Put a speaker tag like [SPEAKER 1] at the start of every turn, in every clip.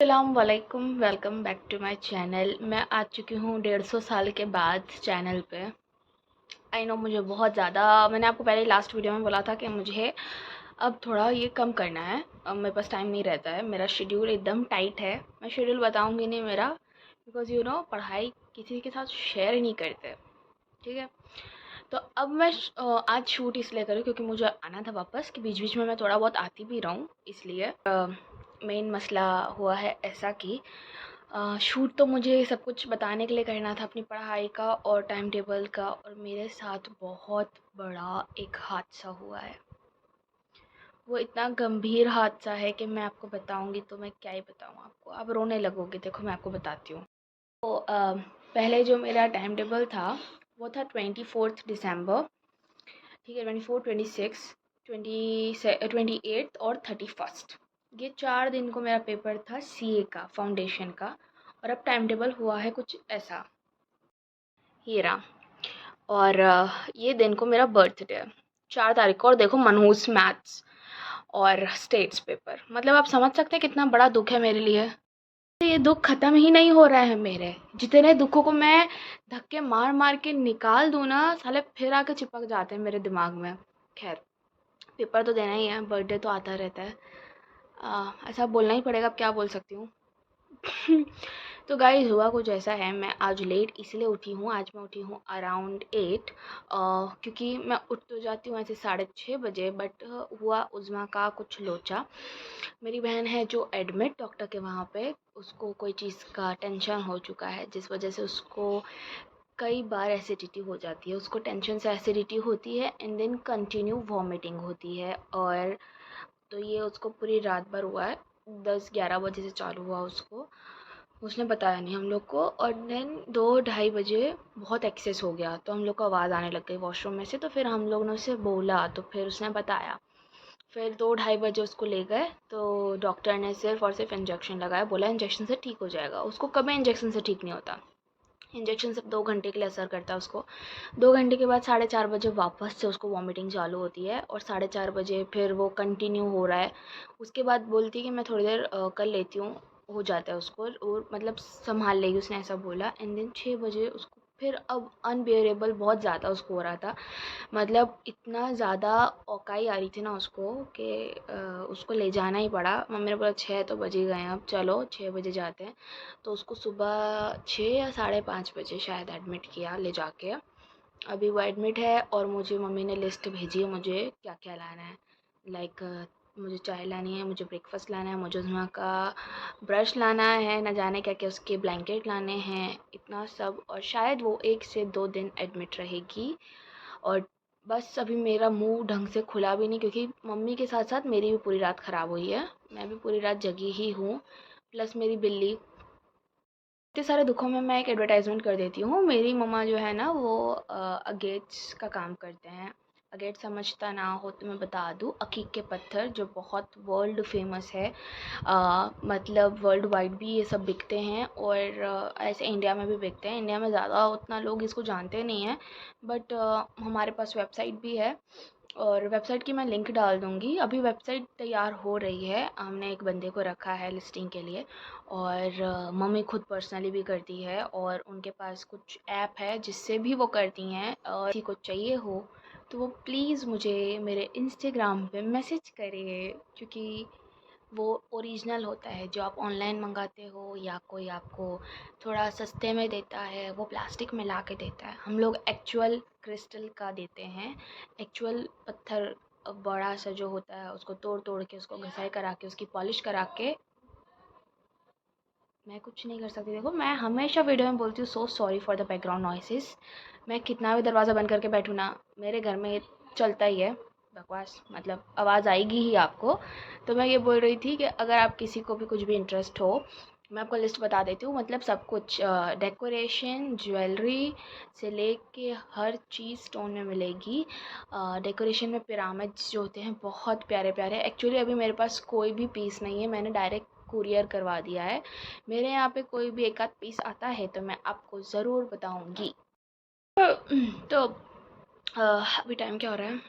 [SPEAKER 1] अस्सलाम वालेकुम, welcome back to my channel. मैं आ चुकी हूँ 150 साल के बाद चैनल पे। आई नो मुझे बहुत ज़्यादा, मैंने आपको पहले लास्ट वीडियो में बोला था कि मुझे अब थोड़ा ये कम करना है। अब मेरे पास टाइम नहीं रहता है, मेरा शेड्यूल एकदम टाइट है। मैं शेड्यूल बताऊँगी नहीं मेरा, बिकॉज़ पढ़ाई किसी के साथ शेयर ही नहीं करते, ठीक है। तो अब मैं आज शूट इसलिए करूँ क्योंकि मुझे आना था वापस, कि बीच बीच में मैं थोड़ा बहुत आती भी रहूँ, इसलिए मेन मसला हुआ है ऐसा कि शूट तो मुझे सब कुछ बताने के लिए करना था, अपनी पढ़ाई का और टाइम टेबल का, और मेरे साथ बहुत बड़ा एक हादसा हुआ है। वो इतना गंभीर हादसा है कि मैं आपको बताऊंगी तो मैं क्या ही बताऊँ आपको, आप रोने लगोगे। देखो मैं आपको बताती हूँ। तो पहले जो मेरा टाइम टेबल था वो था 24 दिसंबर, ठीक है। 24, 26, 28 और 31, ये 4 दिन को मेरा पेपर था सीए का, फाउंडेशन का। और अब टाइम टेबल हुआ है कुछ ऐसा, ये रहा। और ये दिन को मेरा बर्थडे है, 4 तारीख को। और देखो मनहूस मैथ्स और स्टेट्स पेपर, मतलब आप समझ सकते हैं कितना बड़ा दुख है मेरे लिए। ये दुख ख़त्म ही नहीं हो रहा है मेरे। जितने दुखों को मैं धक्के मार मार के निकाल दूँ ना, साले फिर आके चिपक जाते हैं मेरे दिमाग में। खैर, पेपर तो देना ही है, बर्थडे तो आता रहता है। ऐसा बोलना ही पड़ेगा, अब क्या बोल सकती हूँ। तो गाइस हुआ कुछ ऐसा है, मैं आज लेट इसलिए उठी हूँ। आज मैं उठी हूँ अराउंड 8, क्योंकि मैं उठ तो जाती हूँ ऐसे 6:30 बजे, बट हुआ उज़्मा का कुछ लोचा। मेरी बहन है जो एडमिट डॉक्टर के वहाँ पे, उसको कोई चीज़ का टेंशन हो चुका है, जिस वजह से उसको कई बार एसिडिटी हो जाती है। उसको टेंशन से एसिडिटी होती है एंड देन कंटिन्यू वॉमिटिंग होती है। और तो ये उसको पूरी रात भर हुआ है, 10-11 बजे से चालू हुआ उसको। उसने बताया नहीं हम लोग को, और देन 2-2:30 बजे बहुत एक्सेस हो गया, तो हम लोग को आवाज़ आने लग गई वॉशरूम में से। तो फिर हम लोग ने उसे बोला, तो फिर उसने बताया। फिर 2-2:30 बजे उसको ले गए, तो डॉक्टर ने सिर्फ और सिर्फ इंजेक्शन लगाया, बोला इंजेक्शन से ठीक हो जाएगा। उसको कभी इंजेक्शन से ठीक नहीं होता, इंजेक्शन सिर्फ 2 घंटे के लिए असर करता है उसको। 2 घंटे के बाद 4:30 बजे वापस से उसको वॉमिटिंग चालू होती है, और 4:30 बजे फिर वो कंटिन्यू हो रहा है। उसके बाद बोलती है कि मैं थोड़ी देर कर लेती हूँ, हो जाता है उसको, और मतलब संभाल लेगी, उसने ऐसा बोला। एंड देन 6 बजे उसको फिर अब अनबियरेबल बहुत ज़्यादा उसको हो रहा था। मतलब इतना ज़्यादा औकाई आ रही थी ना उसको कि उसको ले जाना ही पड़ा। मम्मी ने बोला 6 तो बज ही गए हैं, अब चलो 6 बजे जाते हैं। तो उसको सुबह 6 या 5:30 बजे शायद एडमिट किया ले जाके। अभी वो एडमिट है, और मुझे मम्मी ने लिस्ट भेजी है मुझे क्या क्या लाना है। लाइक मुझे चाय लानी है, मुझे ब्रेकफास्ट लाना है, मुझे उसमें का ब्रश लाना है, न जाने क्या क्या उसके ब्लैंकेट लाने हैं, इतना सब। और शायद वो 1 से 2 दिन एडमिट रहेगी। और बस अभी मेरा मुंह ढंग से खुला भी नहीं, क्योंकि मम्मी के साथ साथ मेरी भी पूरी रात ख़राब हुई है। मैं भी पूरी रात जगी ही हूँ, प्लस मेरी बिल्ली। इतने सारे दुखों में मैं एक एडवर्टाइजमेंट कर देती हूँ। मेरी मम्मा जो है ना, वो अगेट्स का काम करते हैं। अगेट समझता ना हो तो मैं बता दूँ, अकीक के पत्थर, जो बहुत वर्ल्ड फेमस है। मतलब वर्ल्ड वाइड भी ये सब बिकते हैं, और ऐसे इंडिया में भी बिकते हैं। इंडिया में ज़्यादा उतना लोग इसको जानते नहीं हैं, बट हमारे पास वेबसाइट भी है, और वेबसाइट की मैं लिंक डाल दूँगी। अभी वेबसाइट तैयार हो रही है, हमने एक बंदे को रखा है लिस्टिंग के लिए। और मम्मी खुद पर्सनली भी करती है, और उनके पास कुछ ऐप है जिससे भी वो करती हैं। और किसी को चाहिए हो तो वो प्लीज़ मुझे मेरे इंस्टाग्राम पे मैसेज करिए, क्योंकि वो ओरिजिनल होता है। जो आप ऑनलाइन मंगाते हो या कोई आपको थोड़ा सस्ते में देता है, वो प्लास्टिक में ला के देता है। हम लोग एक्चुअल क्रिस्टल का देते हैं, एक्चुअल पत्थर बड़ा सा जो होता है, उसको तोड़ तोड़ के, उसको घसाई करा के, उसकी पॉलिश करा के। मैं कुछ नहीं कर सकती। देखो मैं हमेशा वीडियो में बोलती हूँ, so sorry for the background noises. मैं कितना भी दरवाज़ा बंद करके बैठूँ ना, मेरे घर में ये चलता ही है बकवास, मतलब आवाज़ आएगी ही आपको। तो मैं ये बोल रही थी कि अगर आप किसी को भी कुछ भी इंटरेस्ट हो, मैं आपको लिस्ट बता देती हूँ। मतलब सब कुछ, डेकोरेशन, ज्वेलरी से लेके हर चीज़ स्टोन में मिलेगी। डेकोरेशन में पिरामिड्स जो होते हैं बहुत प्यारे प्यारे। एक्चुअली अभी मेरे पास कोई भी पीस नहीं है, मैंने डायरेक्ट कुरियर करवा दिया है। मेरे यहाँ पे कोई भी एक आध पीस आता है तो मैं आपको ज़रूर बताऊँगी। तो अभी टाइम क्या हो रहा है,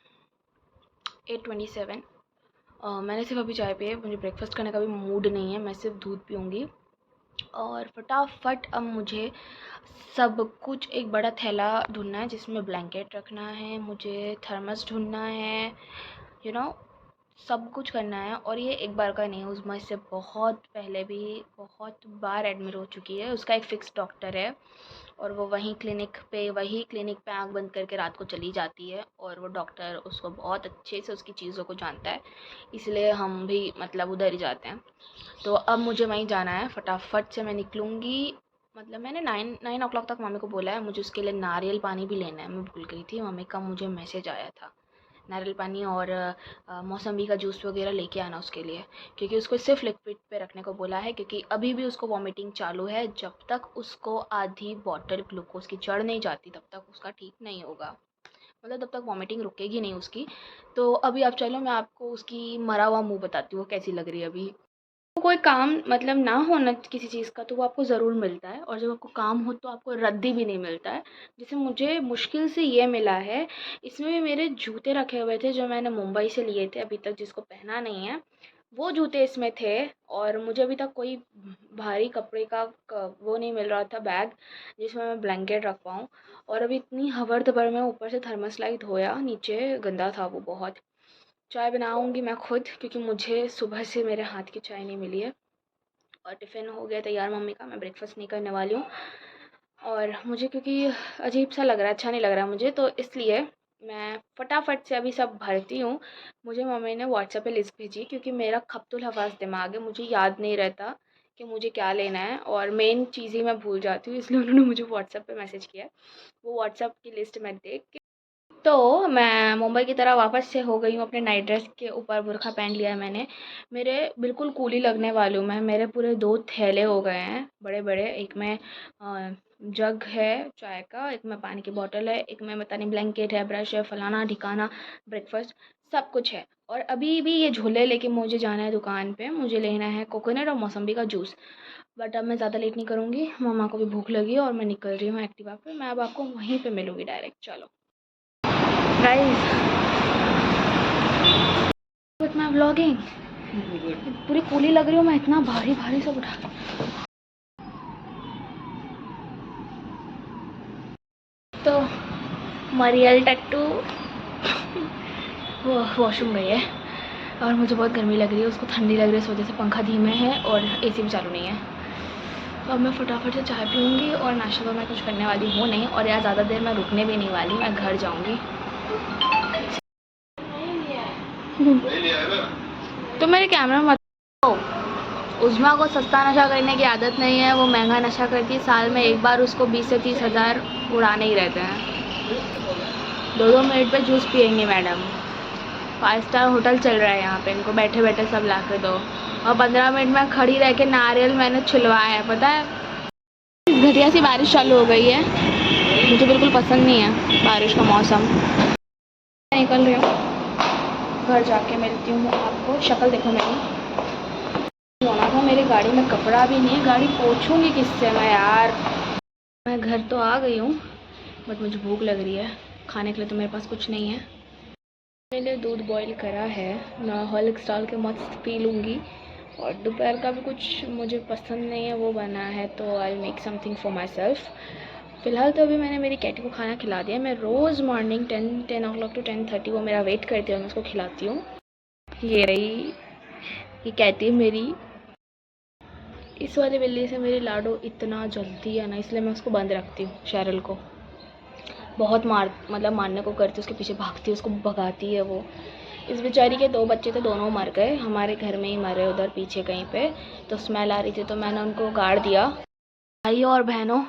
[SPEAKER 1] 8:27। मैंने सिर्फ अभी चाय पी है, मुझे ब्रेकफास्ट करने का भी मूड नहीं है, मैं सिर्फ दूध पीऊँगी। और फटाफट अब मुझे सब कुछ एक बड़ा थैला ढूँढना है जिसमें ब्लैंकेट रखना है, मुझे थर्मस ढूँढना है, यू नो सब कुछ करना है। और ये एक बार का नहीं है, उज़मा इससे बहुत पहले भी बहुत बार एडमिट हो चुकी है। उसका एक फ़िक्स डॉक्टर है और वो वही क्लिनिक पे आँख बंद करके रात को चली जाती है और वो डॉक्टर उसको बहुत अच्छे से उसकी चीज़ों को जानता है, इसलिए हम भी मतलब उधर ही जाते हैं। तो अब मुझे वहीं जाना है, फटाफट से मैं निकलूँगी। मतलब मैंने 9 o'clock तक मम्मी को बोला है, मुझे उसके लिए नारियल पानी भी लेना है, मैं भूल गई थी। मम्मी का मुझे मैसेज आया था, नारियल पानी और मौसम्बी का जूस वगैरह लेके आना उसके लिए, क्योंकि उसको सिर्फ लिक्विड पे रखने को बोला है, क्योंकि अभी भी उसको वॉमिटिंग चालू है। जब तक उसको आधी बॉटल ग्लूकोज़ की चढ़ नहीं जाती तब तक उसका ठीक नहीं होगा, मतलब तब तक वॉमिटिंग रुकेगी नहीं उसकी। तो अभी आप चलो, मैं आपको उसकी मरा हुआ मुँह बताती हूँ वो कैसी लग रही है अभी। तो कोई काम मतलब ना हो ना किसी चीज़ का तो वो आपको ज़रूर मिलता है, और जब आपको काम हो तो आपको रद्दी भी नहीं मिलता है। जैसे मुझे मुश्किल से ये मिला है, इसमें भी मेरे जूते रखे हुए थे जो मैंने मुंबई से लिए थे अभी तक जिसको पहना नहीं है, वो जूते इसमें थे। और मुझे अभी तक कोई भारी कपड़े का वो नहीं मिल रहा था बैग जिसमें मैं ब्लैंकेट रख पाऊँ। और अभी इतनी हबड़ दबड़ में ऊपर से थर्मस लाइट धोया, नीचे गंदा था वो बहुत। चाय बनाऊँगी मैं खुद, क्योंकि मुझे सुबह से मेरे हाथ की चाय नहीं मिली है। और टिफ़िन हो गया तैयार मम्मी का, मैं ब्रेकफास्ट नहीं करने वाली हूँ। और मुझे क्योंकि अजीब सा लग रहा है, अच्छा नहीं लग रहा है मुझे, तो इसलिए मैं फटाफट से अभी सब भरती हूँ। मुझे मम्मी ने व्हाट्सएप पे लिस्ट भेजी, क्योंकि मेरा खप्तुल हवास दिमाग है, मुझे याद नहीं रहता कि मुझे क्या लेना है और मेन चीज़ ही मैं भूल जाती हूँ, इसलिए उन्होंने मुझे व्हाट्सएप पे मैसेज किया है। वो व्हाट्सएप की लिस्ट मैं देख के तो मैं मुंबई की तरह वापस से हो गई हूँ। अपने नाइट ड्रेस के ऊपर बुर्का पहन लिया है मैंने। मेरे बिल्कुल कूली लगने वाली हूँ मैं। मेरे पूरे 2 थैले हो गए हैं बड़े-बड़े। एक में जग है चाय का, एक में पानी की बॉटल है, एक में पता नहीं ब्लैंकेट है, ब्रश है, फलाना-ढिकाना, ब्रेकफ़ास्ट सब कुछ है। और अभी भी ये झोले लेके मुझे जाना है दुकान पे। मुझे लेना है कोकोनट और मौसम्बी का जूस। बट अब मैं ज़्यादा लेट नहीं करूँगी। मम्मा को भी भूख लगी है और मैं निकल रही हूँ एक्टिवा पे। मैं अब आपको वहीं पे मिलूँगी डायरेक्ट। चलो। गाइस, विथ माई व्लॉगिंग पूरी कूली लग रही हूँ मैं, इतना भारी भारी सब उठा। तो मरियल टट्टू वो वॉशरूम गई है और मुझे बहुत गर्मी लग रही है, उसको ठंडी लग रही है, इस वजह से पंखा धीमे है और एसी भी चालू नहीं है। तो अब मैं फटाफट से चाय पीऊँगी और नाश्ता तो मैं कुछ करने वाली हूँ नहीं, और यार ज़्यादा देर मैं रुकने भी नहीं वाली, मैं घर जाऊँगी। तो मेरे कैमरा मत उज़्मा को सस्ता नशा करने की आदत नहीं है, वो महंगा नशा करती है। साल में एक बार उसको 20 से 30 हज़ार उड़ाने ही रहते हैं। 2-2 मिनट पे जूस पियेंगे मैडम। 5 स्टार होटल चल रहा है यहाँ पे, इनको बैठे बैठे सब ला के दो। और 15 मिनट में खड़ी रह के नारियल मैंने छिलवाया है, पता है। घटिया सी बारिश चालू हो गई है, मुझे बिल्कुल पसंद नहीं है बारिश का मौसम। निकल रही हूँ, घर जाके मिलती हूँ आपको। शक्ल देखो मेरी, होना था मेरी गाड़ी में कपड़ा भी नहीं है, गाड़ी पोंछूंगी किससे मैं यार। मैं घर तो आ गई हूँ, बट मुझे भूख लग रही है। खाने के लिए तो मेरे पास कुछ नहीं है। मेरे लिए दूध बॉईल करा है, मैं हॉर्लिक्स डाल के मस्त पी लूँगी। और दोपहर का भी कुछ मुझे पसंद नहीं है वो बना है, तो I make something for my self. फ़िलहाल तो अभी मैंने मेरी कैटी को खाना खिला दिया। मैं रोज़ मॉर्निंग 10 o'clock to 10:30 वो मेरा वेट करती है, मैं उसको खिलाती हूँ। ये रही, ये कहती है मेरी। इस वाली बिल्ली से मेरी लाडो इतना जलती है ना, इसलिए मैं उसको बंद रखती हूँ। शेरल को बहुत मारने को करती है, उसके पीछे भागती है, उसको भगाती है वो। इस बेचारी के 2 बच्चे थे, दोनों मर गए, हमारे घर में ही मरे उधर पीछे कहीं पे। तो स्मेल आ रही थी तो मैंने उनको गाड़ दिया। भाइयों और बहनों,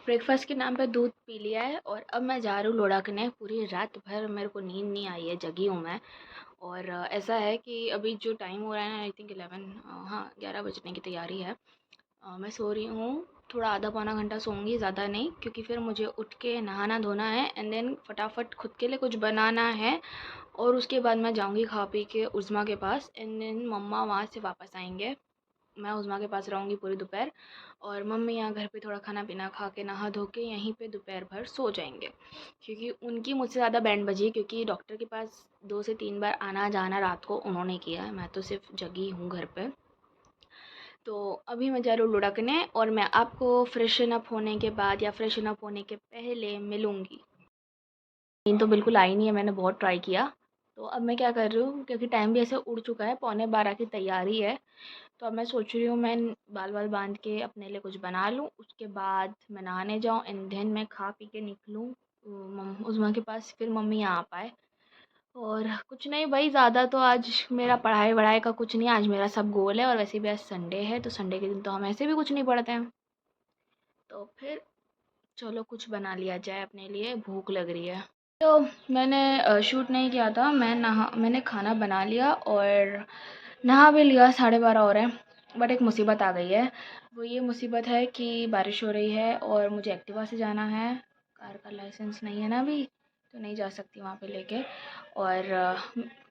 [SPEAKER 1] ब्रेकफास्ट के नाम पे दूध पी लिया है और अब मैं जा रही हूँ लुढ़कने। पूरी रात भर मेरे को नींद नहीं आई है, जगी हूँ मैं। और ऐसा है कि अभी जो टाइम हो रहा है ना, आई थिंक 11, हाँ 11 बजने की तैयारी है। मैं सो रही हूँ, थोड़ा आधा पौना घंटा सोऊंगी, ज़्यादा नहीं, क्योंकि फिर मुझे उठ के नहाना धोना है एंड देन फटाफट खुद के लिए कुछ बनाना है। और उसके बाद मैं जाऊँगी खा पी के उज़्मा के पास एंड देन मम्मा वहाँ से वापस आएंगे। मैं उज़्मा के पास रहूँगी पूरी दोपहर, और मम्मी यहाँ घर पे थोड़ा खाना पीना खा के नहा धो के यहीं पे दोपहर भर सो जाएंगे, क्योंकि उनकी मुझसे ज़्यादा बैंड बजी है, क्योंकि डॉक्टर के पास 2 से 3 बार आना जाना रात को उन्होंने किया है, मैं तो सिर्फ जगी हूँ घर पे। तो अभी मैं जा रही हूँ लुढ़कने, और मैं आपको फ्रेशन अप होने के बाद या फ्रेशन अप होने के पहले मिलूँगी। नींद तो बिल्कुल आई नहीं है, मैंने बहुत ट्राई किया। तो अब मैं क्या कर रही हूँ, क्योंकि टाइम भी ऐसे उड़ चुका है, 11:45 की तैयारी है। तो अब मैं सोच रही हूँ मैं बाल वाल बांध के अपने लिए कुछ बना लूँ, उसके बाद मैं नहाने जाऊँ एंड देन मैं खा पी के निकलूँ उज़्मा के पास, फिर मम्मी यहाँ आ पाए। और कुछ नहीं भाई, ज़्यादा तो आज मेरा पढ़ाई वढ़ाई का कुछ नहीं, आज मेरा सब गोल है, और वैसे भी आज संडे है, तो संडे के दिन तो हम ऐसे भी कुछ नहीं पढ़ते हैं। तो फिर चलो कुछ बना लिया जाए अपने लिए, भूख लग रही है। तो मैंने शूट नहीं किया था, मैंने खाना बना लिया और नहा भी लिया, 12:30 हो रहे हैं। बट एक मुसीबत आ गई है, वो ये मुसीबत है कि बारिश हो रही है और मुझे एक्टिवा से जाना है, कार का लाइसेंस नहीं है ना अभी, तो नहीं जा सकती वहाँ पे लेके। और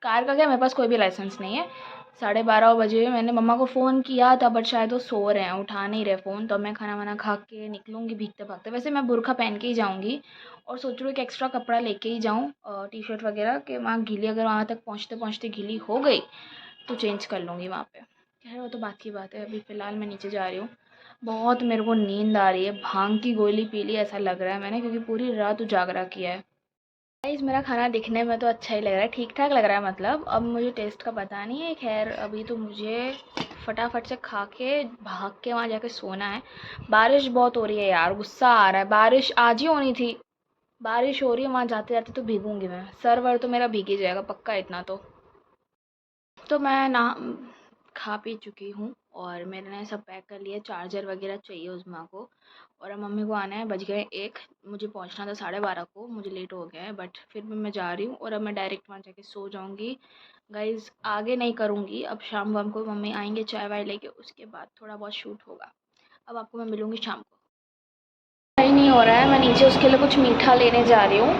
[SPEAKER 1] कार का क्या, मेरे पास कोई भी लाइसेंस नहीं है। 12:30 बजे मैंने मम्मा को फ़ोन किया था, बट शायद वो सो रहे हैं, उठा नहीं रहे फ़ोन। तो मैं खाना वाना खा के निकलूँगी भीगते भागते। वैसे मैं बुर्का पहन के ही जाऊँगी, और सोच रही हूँ कि एक्स्ट्रा कपड़ा लेके ही जाऊँ, टी शर्ट वगैरह, कि वहाँ गीली, अगर वहाँ तक पहुँचते पहुँचते गीली हो गई तो चेंज कर लूँगी वहाँ पे। खैर वो तो बात की बात है, अभी फ़िलहाल मैं नीचे जा रही हूँ। बहुत मेरे को नींद आ रही है, भांग की गोली पी ली ऐसा लग रहा है मैंने, क्योंकि पूरी रात उजागरा किया है। गाइस मेरा खाना दिखने में तो अच्छा ही लग रहा है, ठीक ठाक लग रहा है मतलब। अब मुझे टेस्ट का पता नहीं है, खैर अभी तो मुझे फटाफट से खा के भाग के वहाँ जाके सोना है। बारिश बहुत हो रही है यार, गुस्सा आ रहा है, बारिश आज ही होनी थी, बारिश हो रही है, वहाँ जाते जाते तो भीगूंगी मैं, सर वर तो मेरा भीग ही जाएगा पक्का, इतना तो मैं ना खा पी चुकी हूँ, और मैंने सब पैक कर लिया, चार्जर वगैरह चाहिए उज़्मा को। और अब मम्मी को आना है, बज गए 1, मुझे पहुँचना था 12:30 को, मुझे लेट हो गया है, बट फिर भी मैं जा रही हूँ, और अब मैं डायरेक्ट वहाँ जाके सो जाऊँगी। गाइज़ आगे नहीं करूँगी, अब शाम वाम को मम्मी आएंगे चाय वाय लेके, उसके बाद थोड़ा बहुत शूट होगा। अब आपको मैं मिलूँगी शाम को। सही नहीं हो रहा है, मैं नीचे उसके लिए कुछ मीठा लेने जा रही हूँ।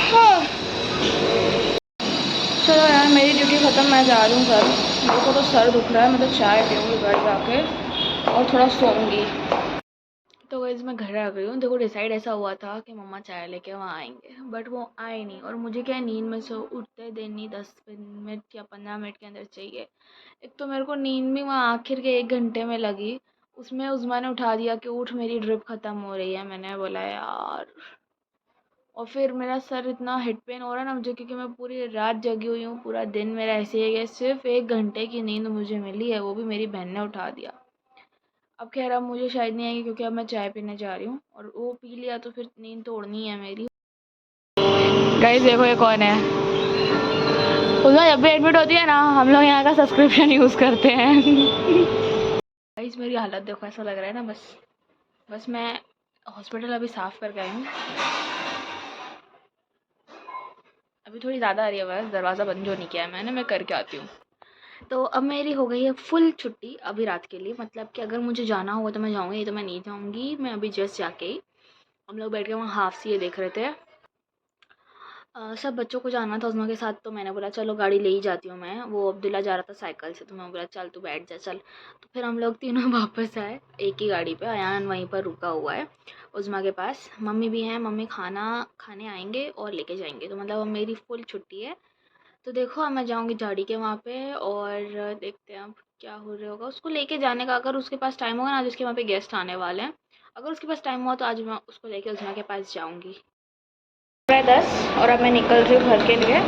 [SPEAKER 1] हाँ। चलो यार मेरी ड्यूटी ख़त्म, मैं जा रही हूँ घर। मेरे को तो सर दुख रहा है, मैं तो चाय पीऊँगी घर जाके और थोड़ा सोऊंगी। तो गाइस मैं घर आ गई हूँ। देखो डिसाइड ऐसा हुआ था कि मम्मा चाय लेके वहाँ आएंगे, बट वो आए नहीं, और मुझे क्या है, नींद में से उठते देर नहीं 10 मिनट या 15 मिनट के अंदर चाहिए। एक तो मेरे को नींद भी वहाँ आखिर के 1 घंटे में लगी, उसमें उज़्मा ने उठा दिया कि उठ मेरी ड्रिप ख़त्म हो रही है। मैंने बोला यार, और फिर मेरा सर इतना हेड पेन हो रहा है ना मुझे, क्योंकि मैं पूरी रात जगी हुई हूँ, पूरा दिन मेरा ऐसे ही है। सिर्फ 1 घंटे की नींद मुझे मिली है, वो भी मेरी बहन ने उठा दिया। अब खैर अब मुझे शायद नहीं आएगी, क्योंकि अब मैं चाय पीने जा रही हूँ, और वो पी लिया तो फिर नींद तोड़नी है मेरी। गाइस देखो ये कौन है, उसमें जब भी एडमिट होती है ना, हम लोग यहाँ का सब्सक्रिप्शन यूज़ करते हैं। गाइस मेरी हालत देखो, ऐसा लग रहा है ना, बस मैं हॉस्पिटल अभी साफ़ करके आई हूँ। अभी थोड़ी ज़्यादा आ रही है आवाज़, दरवाज़ा बंद जो नहीं किया है मैंने, मैं करके आती हूँ। तो अब मेरी हो गई है फुल छुट्टी अभी रात के लिए, मतलब कि अगर मुझे जाना होगा तो मैं जाऊँगी, नहीं तो मैं नहीं जाऊँगी। मैं अभी जस्ट जाके ही, हम लोग बैठ के वहाँ हाफ सी ये देख रहे थे। सब बच्चों को जाना था उज़्मा के साथ, तो मैंने बोला चलो गाड़ी ले ही जाती हूँ मैं। वो अब्दुल्ला जा रहा था साइकिल से, तो मैं बोला चल तू बैठ जा चल। तो फिर हम लोग तीनों वापस आए एक ही गाड़ी पे। अयान वहीं पर रुका हुआ है उज़्मा के पास, मम्मी भी हैं, मम्मी खाना खाने आएंगे और लेके जाएंगे। तो मतलब अब मेरी फुल छुट्टी है। तो देखो अब मैं जाऊँगी झाड़ी के वहाँ पे, और देखते हैं अब क्या हो रहा होगा उसको लेके जाने का। अगर उसके पास टाइम होगा ना, आज उसके वहाँ पे गेस्ट आने वाले हैं, अगर उसके पास टाइम हुआ तो आज मैं उसको लेके उज़्मा के पास जाऊँगी। 10 और अब मैं निकल रही हूँ घर के लिए।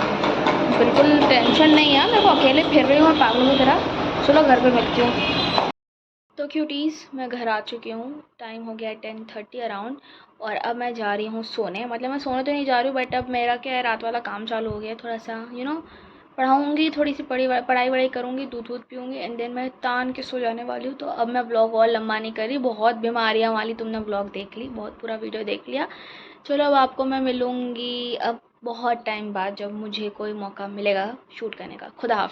[SPEAKER 1] बिल्कुल टेंशन नहीं है, मैं को अकेले फिर रही हूँ और पागलों की तरह। चलो घर पे मिलती हूँ। तो क्यूटीज़ मैं घर आ चुकी हूँ, टाइम हो गया है 10:30 अराउंड, और अब मैं जा रही हूँ सोने। मतलब मैं सोने तो नहीं जा रही हूँ, बट अब मेरा क्या है, रात वाला काम चालू हो गया थोड़ा सा, पढ़ाऊँगी, थोड़ी सी पढ़ाई वढ़ाई करूँगी, दूध वूध पीऊँगी, एंड देन मैं तान के सो जाने वाली हूँ। तो अब मैं ब्लॉग और लंबा नहीं कर रही, बहुत बीमारियाँ वाली तुमने ब्लॉग देख ली, बहुत पूरा वीडियो देख लिया। चलो अब आपको मैं मिलूँगी अब बहुत टाइम बाद, जब मुझे कोई मौका मिलेगा शूट करने का। खुदा हाफ़िज़।